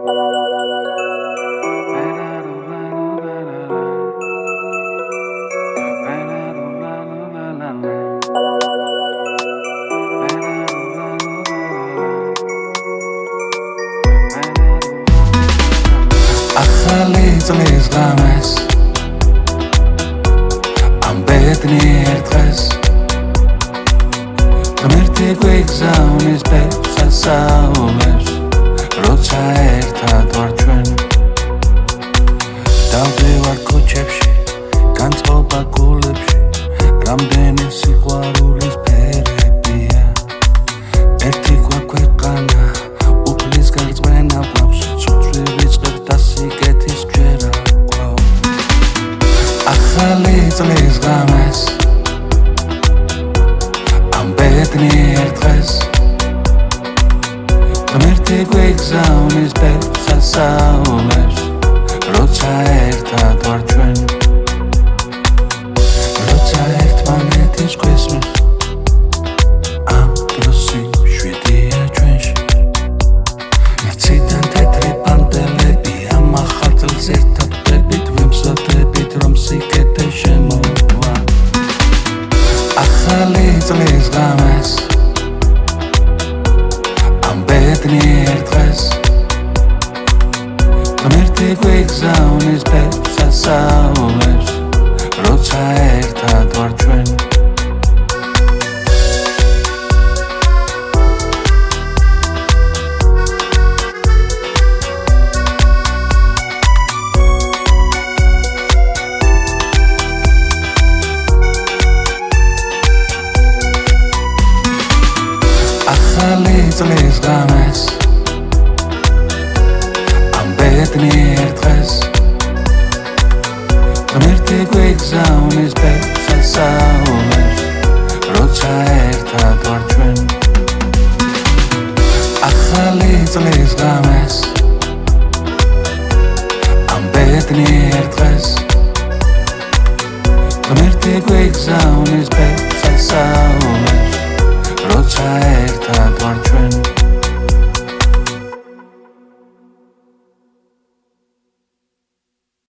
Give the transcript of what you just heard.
ახალი წლის ღამეს ამ ბედნიერ დღეს ღმერთი გვიგზავნის ბესასაულებს როცა ერთად ვარ ჩვენ დავდივარ ქუჩებში განწყობა გულებში რამდენი სიყვარულის ფერებია ერთი გვაქვეყანა უფლის გარწმენა გვაქვს ცუცვი ვიწყებ და სიკეთის ჯერა გვაქვს ახალი წლის ღამეს ამ ბედნიერ დღეს ღმერთი გვიგზავნის ბესასაულებს როცა ერთად ვარ ჩვენ როცა ერთმანეთის გვესმის ამ დროსი შვიდია ჩვენში ნაციდან თეთრი პანტელები ამ ახალ წელს ერთად ვდებით ვიმსოდებით რომ სიკეთე შემოვა ახალი წლის ღამეს ამ ბედნიერ დღეს ღმერთი გვიგზავნის ბესასაულებს როცა ერთად ვარ ჩვენ ახალი წლის ღამეს ამ ბედნიერ დღეს ღმერთი გვიგზავნის ბესასაულებს როცა ერთად ვარ ჩვენ ახალი წლის ღამეს ამ ბედნიერ დღეს ღმერთი გვიგზავნის ბესასაულებს როცა